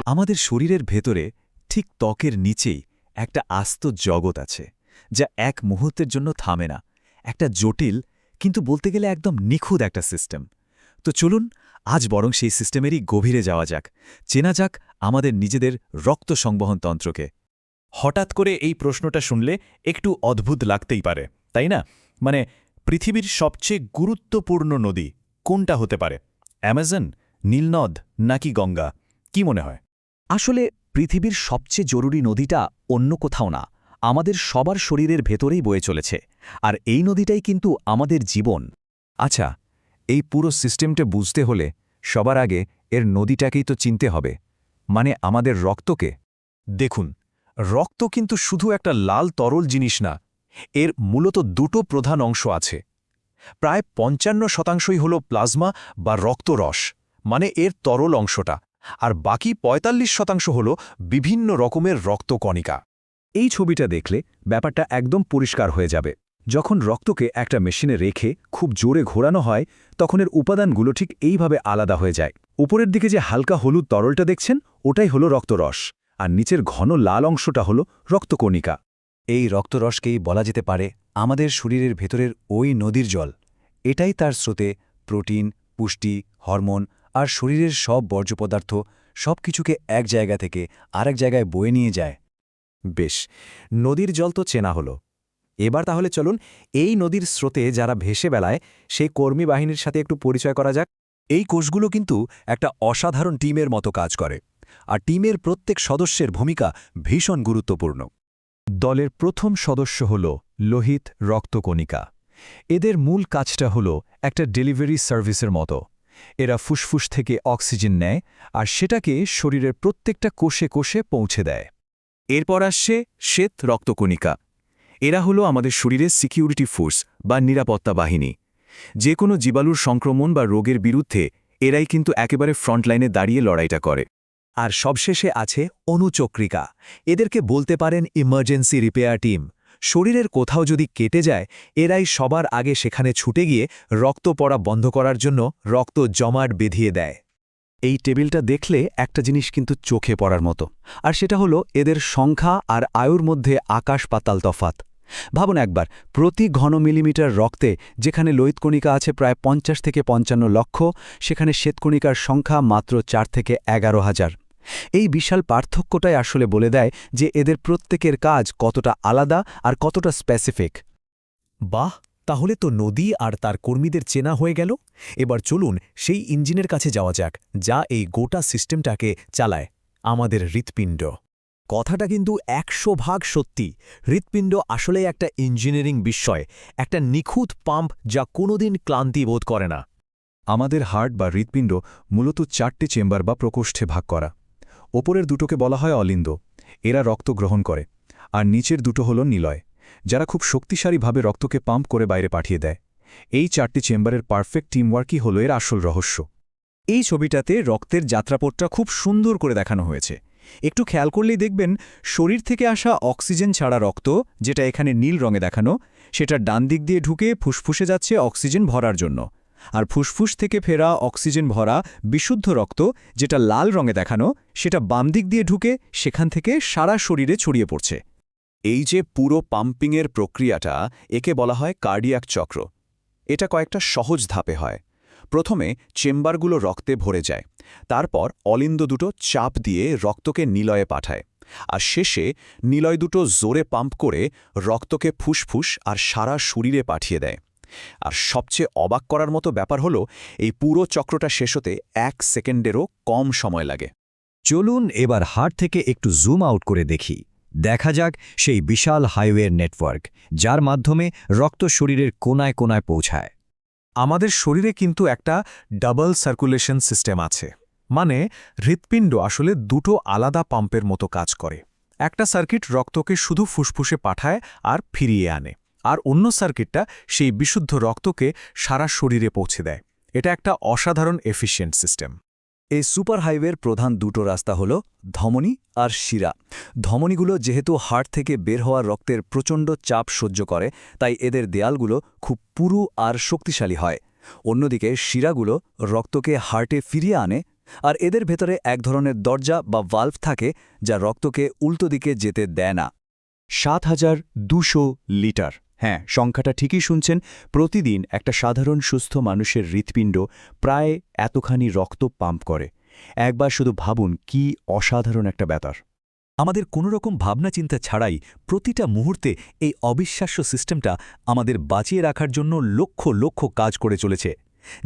আমাদের শরীরের ভেতরে ঠিক ত্বকের নিচেই একটা আস্ত জগৎ আছে যা এক মুহূর্তের জন্য থামে না, একটা জটিল কিন্তু বলতে গেলে একদম নিখুঁত একটা সিস্টেম। তো চলুন আজ বরং সেই সিস্টেমেরই গভীরে যাওয়া যাক, চেনা যাক আমাদের নিজেদের রক্ত সংবহন তন্ত্রকে। হঠাৎ করে এই প্রশ্নটা শুনলে একটু অদ্ভুত লাগতেই পারে, তাই না? মানে পৃথিবীর সবচেয়ে গুরুত্বপূর্ণ নদী কোনটা হতে পারে? অ্যামাজন, নীলনদ নাকি গঙ্গা? কি মনে হয়? আসলে পৃথিবীর সবচেয়ে জরুরি নদীটা অন্য কোথাও না, আমাদের সবার শরীরের ভেতরেই বয়ে চলেছে। আর এই নদীটাই কিন্তু আমাদের জীবন। আচ্ছা, এই পুরো সিস্টেমটা বুঝতে হলে সবার আগে এর নদীটাকেই তো চিনতে হবে, মানে আমাদের রক্তকে। দেখুন, রক্ত কিন্তু শুধু একটা লাল তরল জিনিস না, এর মূলত দুটো প্রধান অংশ আছে। প্রায় ৫৫% হল প্লাজমা বা রক্তরস, মানে এর তরল অংশটা, আর বাকি ৪৫% হল বিভিন্ন রকমের রক্তকণিকা। এই ছবিটা দেখলে ব্যাপারটা একদম পরিষ্কার হয়ে যাবে। যখন রক্তকে একটা মেশিনে রেখে খুব জোরে ঘোরানো হয়, তখন এর উপাদানগুলো ঠিক এইভাবে আলাদা হয়ে যায়। উপরের দিকে যে হালকা হলুদ তরলটা দেখছেন, ওটাই হলো রক্তরস, আর নিচের ঘন লাল অংশটা হলো রক্তকণিকা। এই রক্তরসকেই বলা যেতে পারে আমাদের শরীরের ভেতরের ওই নদীর জল। এটাই তার স্রোতে প্রোটিন, পুষ্টি, হরমোন আর শরীরের সব বর্জ্য পদার্থ সবকিছুকে এক জায়গা থেকে আরেক জায়গায় বয়ে নিয়ে যায়। বেশ, নদীর জল তো চেনা হলো। এবার তাহলে চলুন এই নদীর স্রোতে যারা ভেসে বেড়ায় সেই কর্মী বাহিনীর সাথে একটু পরিচয় করা যাক। এই কোষগুলো কিন্তু একটা অসাধারণ টিমের মতো কাজ করে, আর টিমের প্রত্যেক সদস্যের ভূমিকা ভীষণ গুরুত্বপূর্ণ। দলের প্রথম সদস্য হল লোহিত রক্তকণিকা। এদের মূল কাজটা হল একটা ডেলিভারি সার্ভিসের মতো। এরা ফুসফুস থেকে অক্সিজেন নেয় আর সেটাকে শরীরের প্রত্যেকটা কোষে কোষে পৌঁছে দেয়। এরপর আসছে শ্বেত রক্তকণিকা। এরা হলো আমাদের শরীরের সিকিউরিটি ফোর্স বা নিরাপত্তা বাহিনী। যে কোনো জীবাণুর সংক্রমণ বা রোগের বিরুদ্ধে এরাই কিন্তু একেবারে ফ্রন্টলাইনে দাঁড়িয়ে লড়াইটা করে। আর সবশেষে আছে অনুচক্রিকা। এদেরকে বলতে পারেন ইমার্জেন্সি রিপেয়ার টিম। শরীরের কোথাও যদি কেটে যায়, এরাই সবার আগে সেখানে ছুটে গিয়ে রক্ত পড়া বন্ধ করার জন্য রক্ত জমাট বেঁধিয়ে দেয়। এই টেবিলটা দেখলে একটা জিনিস কিন্তু চোখে পড়ার মতো, আর সেটা হলো এদের সংখ্যা আর আয়ুর মধ্যে আকাশ পাতাল তফাত। ভাবুন একবার, প্রতি ঘন মিলিমিটার রক্তে যেখানে লোহিতকণিকা আছে প্রায় ৫০ থেকে ৫৫ লক্ষ, সেখানে শ্বেতকণিকার সংখ্যা মাত্র ৪ থেকে ১১,০০০। এই বিশাল পার্থক্যটাই আসলে বলে দেয় যে এদের প্রত্যেকের কাজ কতটা আলাদা আর কতটা স্পেসিফিক। বাহ, তাহলে তো নদী আর তার কর্মীদের চেনা হয়ে গেল। এবার চলুন সেই ইঞ্জিনের কাছে যাওয়া যাক যা এই গোটা সিস্টেমটাকে চালায়, আমাদের হৃৎপিণ্ড। কথাটা কিন্তু ১০০% সত্যি। হৃৎপিণ্ড আসলে একটা ইঞ্জিনিয়ারিং বিস্ময়, একটা নিখুঁত পাম্প যা কোনোদিন ক্লান্তি বোধ করে না। আমাদের হার্ট বা হৃৎপিণ্ড মূলত ৪টে চেম্বার বা প্রকোষ্ঠে ভাগ করা। ওপরের দুটোকে বলা হয় অলিন্দ, এরা রক্ত গ্রহণ করে, আর নিচের দুটো হল নিলয়, যারা খুব শক্তিশালীভাবে রক্তকে পাম্প করে বাইরে পাঠিয়ে দেয়। এই ৪টি চেম্বারের পারফেক্ট টিমওয়ার্কই হল এর আসল রহস্য। এই ছবিটাতে রক্তের যাত্রাপথটা খুব সুন্দর করে দেখানো হয়েছে। একটু খেয়াল করলেই দেখবেন শরীর থেকে আসা অক্সিজেন ছাড়া রক্ত, যেটা এখানে নীল রঙে দেখানো, সেটা ডান দিক দিয়ে ঢুকে ফুসফুসে যাচ্ছে অক্সিজেন ভরার জন্য। আর ফুসফুস থেকে ফেরা অক্সিজেন ভরা বিশুদ্ধ রক্ত, যেটা লাল রঙে দেখানো, সেটা বাম দিক দিয়ে ঢুকে সেখান থেকে সারা শরীরে ছড়িয়ে পড়ছে। এই যে পুরো পাম্পিংয়ের প্রক্রিয়াটা, একে বলা হয় কার্ডিয়াক চক্র। এটা কয়েকটা সহজ ধাপে হয়। প্রথমে চেম্বারগুলো রক্তে ভরে যায়, তারপর অলিন্দ দুটো চাপ দিয়ে রক্তকে নিলয়ে পাঠায়, আর শেষে নিলয় দুটো জোরে পাম্প করে রক্তকে ফুসফুস আর সারা শরীরে পাঠিয়ে দেয়। আর সবচেয়ে অবাক করার মতো ব্যাপার হলো এই পুরো চক্রটা শেষ হতে ১ সেকেন্ডেরও কম সময় লাগে। চলুন এবার হার্ট থেকে একটু জুম আউট করে দেখি। দেখা যাক সেই বিশাল হাইওয়ের নেটওয়ার্ক, যার মাধ্যমে রক্ত শরীরের কোনায় কোনায় পৌঁছায়। আমাদের শরীরে কিন্তু একটা ডাবল সার্কুলেশন সিস্টেম আছে, মানে হৃৎপিণ্ড আসলে দুটো আলাদা পাম্পের মতো কাজ করে। একটা সার্কিট রক্তকে শুধু ফুসফুসে পাঠায় আর ফিরিয়ে আনে, আর অন্য সার্কিটটা সেই বিশুদ্ধ রক্তকে সারা শরীরে পৌঁছে দেয়। এটা একটা অসাধারণ এফিশিয়েন্ট সিস্টেম। এই সুপার হাইওয়ের প্রধান দুটো রাস্তা হল ধমনী আর শিরা। ধমনীগুলো যেহেতু হার্ট থেকে বের হওয়ার রক্তের প্রচণ্ড চাপ সহ্য করে, তাই এদের দেয়ালগুলো খুব পুরু আর শক্তিশালী হয়। অন্যদিকে শিরাগুলো রক্তকে হার্টে ফিরিয়ে আনে, আর এদের ভেতরে এক ধরনের দরজা বা ভাল্ভ থাকে যা রক্তকে উল্টো দিকে যেতে দেয় না। ৭,২০০ লিটার। হ্যাঁ, সংখ্যাটা ঠিকই শুনছেন। প্রতিদিন একটা সাধারণ সুস্থ মানুষের হৃৎপিণ্ড প্রায় এতখানি রক্ত পাম্প করে। একবার শুধু ভাবুন কি অসাধারণ একটা ব্যাপার। আমাদের কোনোরকম ভাবনা চিন্তা ছাড়াই প্রতিটা মুহূর্তে এই অবিশ্বাস্য সিস্টেমটা আমাদের বাঁচিয়ে রাখার জন্য লক্ষ লক্ষ কাজ করে চলেছে।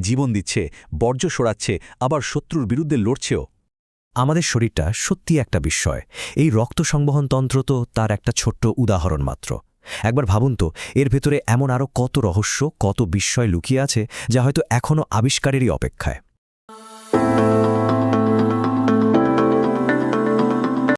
জীবন দিচ্ছে, বর্জ্য সরাচ্ছে, আবার শত্রুর বিরুদ্ধে লড়ছেও। আমাদের শরীরটা সত্যি একটা বিস্ময়। এই রক্ত সংবহন তন্ত্র তো তার একটা ছোট্ট উদাহরণ মাত্র। একবার ভাবুন তো, এর ভেতরে এমন আরও কত রহস্য, কত বিস্ময় লুকিয়ে আছে যা হয়তো এখনও আবিষ্কারেরই অপেক্ষায়।